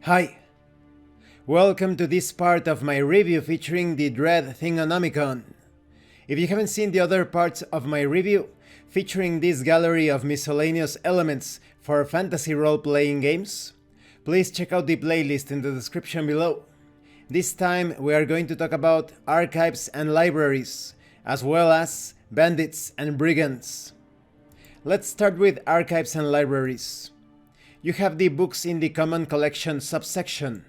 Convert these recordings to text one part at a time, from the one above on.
Hi, welcome to this part of my review featuring the Dread Thingonomicon. If you haven't seen the other parts of my review featuring this gallery of miscellaneous elements for fantasy role-playing games, please check out the playlist in the description below. This time we are going to talk about archives and libraries, as well as bandits and brigands. Let's start with archives and libraries. You have the books in the common collection subsection.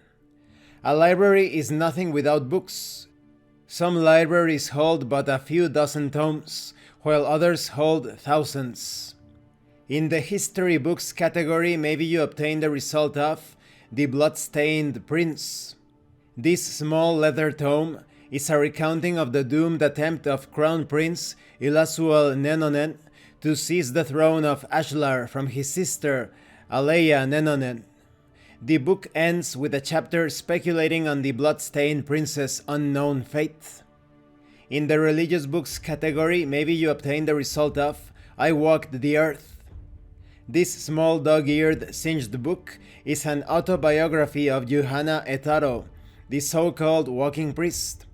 A library is nothing without books. Some libraries hold but a few dozen tomes, while others hold thousands. In the history books category, maybe you obtain the result of The Bloodstained Prince. This small leather tome is a recounting of the doomed attempt of Crown Prince Ilasual Nenonen to seize the throne of Ashlar from his sister Aleia Nenonen. The book ends with a chapter speculating on the Bloodstained Prince's unknown fate. In the religious books category, maybe you obtain the result of I Walked the Earth. This small dog-eared singed book is an autobiography of Yuhana Etaro, the so-called walking priest.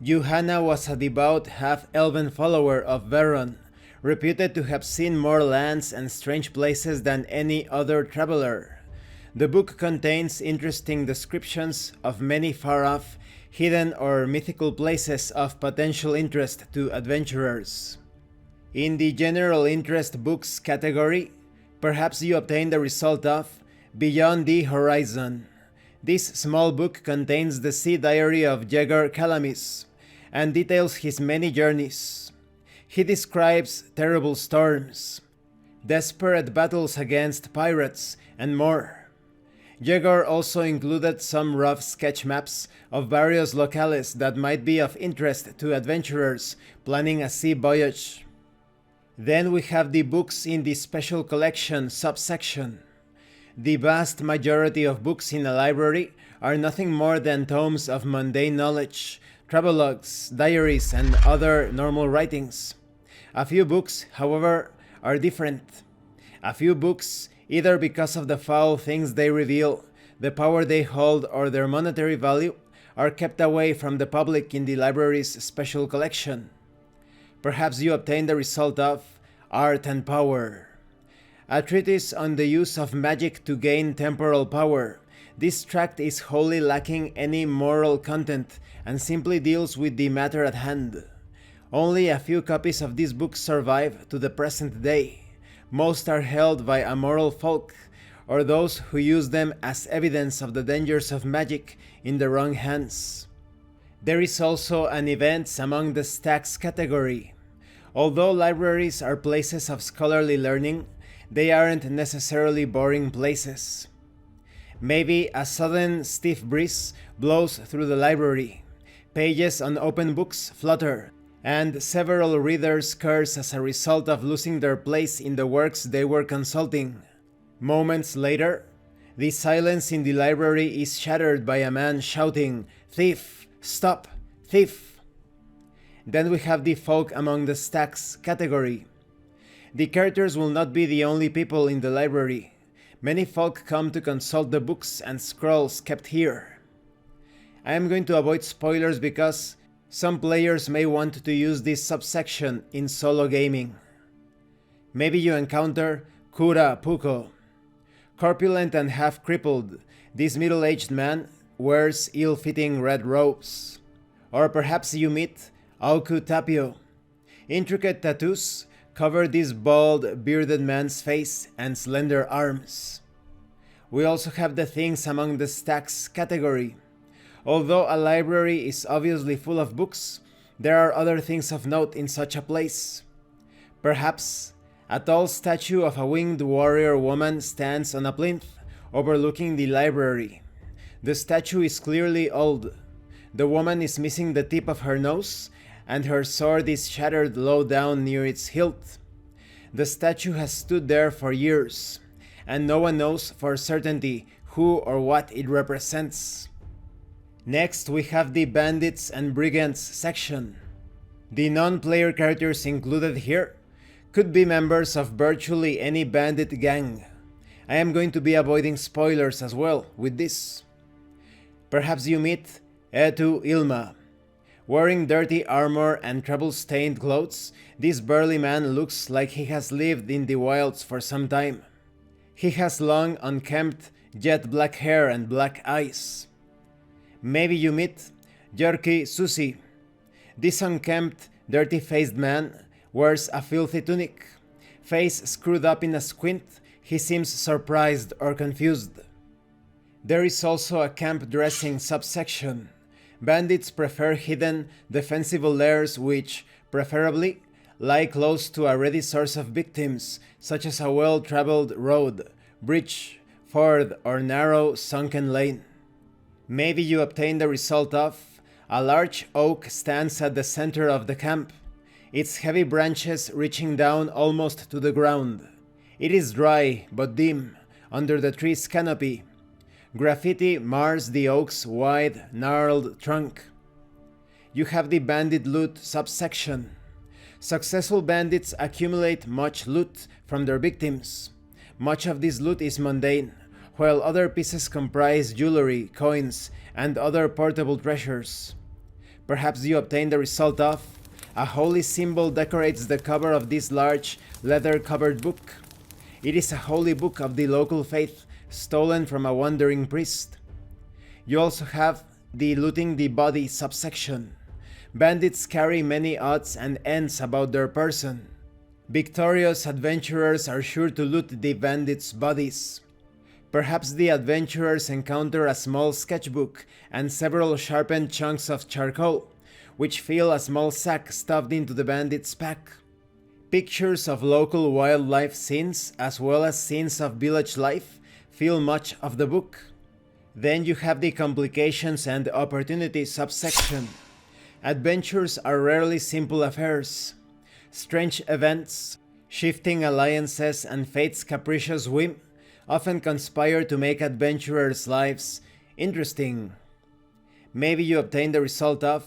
Yuhana was a devout half-elven follower of Veron, reputed to have seen more lands and strange places than any other traveler. The book contains interesting descriptions of many far-off, hidden or mythical places of potential interest to adventurers. In the general interest books category, perhaps you obtain the result of Beyond the Horizon. This small book contains the sea diary of Jaeger Calamis and details his many journeys. He describes terrible storms, desperate battles against pirates, and more. Jaeger also included some rough sketch maps of various locales that might be of interest to adventurers planning a sea voyage. Then we have the books in the special collection subsection. The vast majority of books in a library are nothing more than tomes of mundane knowledge, travelogues, diaries, and other normal writings. A few books, however, are different. A few books, either because of the foul things they reveal, the power they hold, or their monetary value, are kept away from the public in the library's special collection. Perhaps you obtain the result of Art and Power. A treatise on the use of magic to gain temporal power. This tract is wholly lacking any moral content and simply deals with the matter at hand. Only a few copies of this book survive to the present day. Most are held by amoral folk, or those who use them as evidence of the dangers of magic in the wrong hands. There is also an Events Among the Stacks category. Although libraries are places of scholarly learning, they aren't necessarily boring places. Maybe a sudden stiff breeze blows through the library, pages on open books flutter, and several readers curse as a result of losing their place in the works they were consulting. Moments later, the silence in the library is shattered by a man shouting, "Thief! Stop! Thief!" Then we have the Folk Among the Stacks category. The characters will not be the only people in the library. Many folk come to consult the books and scrolls kept here. I am going to avoid spoilers because some players may want to use this subsection in solo gaming. Maybe you encounter Kura Puko. Corpulent and half-crippled, this middle-aged man wears ill-fitting red robes. Or perhaps you meet Auku Tapio. Intricate tattoos cover this bald, bearded man's face and slender arms. We also have the Things Among the Stacks category. Although a library is obviously full of books, there are other things of note in such a place. Perhaps a tall statue of a winged warrior woman stands on a plinth overlooking the library. The statue is clearly old. The woman is missing the tip of her nose, and her sword is shattered low down near its hilt. The statue has stood there for years, and no one knows for certainty who or what it represents. Next, we have the Bandits and Brigands section. The non-player characters included here could be members of virtually any bandit gang. I am going to be avoiding spoilers as well with this. Perhaps you meet Etu Ilma. Wearing dirty armor and trouble-stained clothes, this burly man looks like he has lived in the wilds for some time. He has long, unkempt, jet black hair and black eyes. Maybe you meet Jerky Susi. This unkempt, dirty-faced man wears a filthy tunic. Face screwed up in a squint, he seems surprised or confused. There is also a camp dressing subsection. Bandits prefer hidden, defensible lairs which, preferably, lie close to a ready source of victims, such as a well-traveled road, bridge, ford, or narrow, sunken lane. Maybe you obtain the result of: a large oak stands at the center of the camp, its heavy branches reaching down almost to the ground. It is dry but dim under the tree's canopy. Graffiti mars the oak's wide, gnarled trunk. You have the bandit loot subsection. Successful bandits accumulate much loot from their victims. Much of this loot is mundane, while other pieces comprise jewelry, coins, and other portable treasures. Perhaps you obtain the result of: a holy symbol decorates the cover of this large, leather-covered book. It is a holy book of the local faith, stolen from a wandering priest. You also have the looting the body subsection. Bandits carry many odds and ends about their person. Victorious adventurers are sure to loot the bandits' bodies. Perhaps the adventurers encounter a small sketchbook and several sharpened chunks of charcoal, which fill a small sack stuffed into the bandit's pack. Pictures of local wildlife scenes, as well as scenes of village life, fill much of the book. Then you have the complications and opportunities subsection. Adventures are rarely simple affairs. Strange events, shifting alliances, and fate's capricious whim often conspire to make adventurers' lives interesting. Maybe you obtain the result of: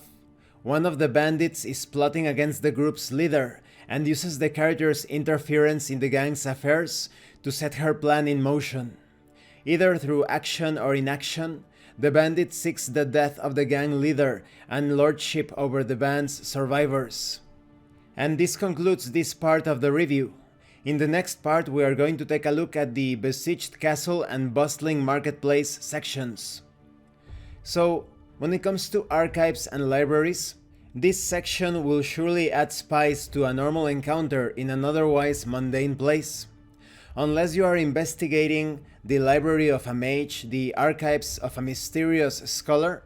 one of the bandits is plotting against the group's leader and uses the character's interference in the gang's affairs to set her plan in motion. Either through action or inaction, the bandit seeks the death of the gang leader and lordship over the band's survivors. And this concludes this part of the review. In the next part, we are going to take a look at the besieged castle and bustling marketplace sections. So, when it comes to archives and libraries, this section will surely add spice to a normal encounter in an otherwise mundane place. Unless you are investigating the library of a mage, the archives of a mysterious scholar,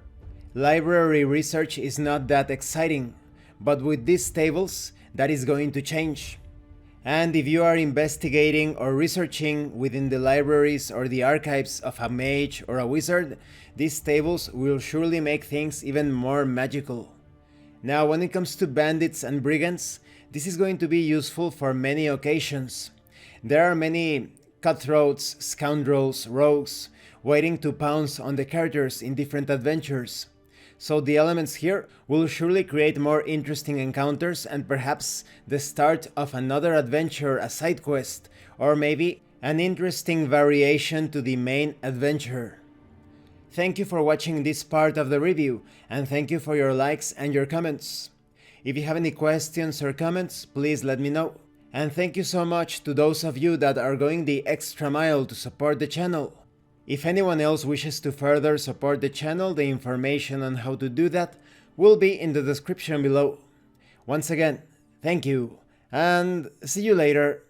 library research is not that exciting, but with these tables, that is going to change. And if you are investigating or researching within the libraries or the archives of a mage or a wizard, these tables will surely make things even more magical. Now, when it comes to bandits and brigands, this is going to be useful for many occasions. There are many cutthroats, scoundrels, rogues, waiting to pounce on the characters in different adventures. So the elements here will surely create more interesting encounters and perhaps the start of another adventure, a side quest, or maybe an interesting variation to the main adventure. Thank you for watching this part of the review, and thank you for your likes and your comments. If you have any questions or comments, please let me know. And thank you so much to those of you that are going the extra mile to support the channel. If anyone else wishes to further support the channel, the information on how to do that will be in the description below. Once again, thank you, and see you later.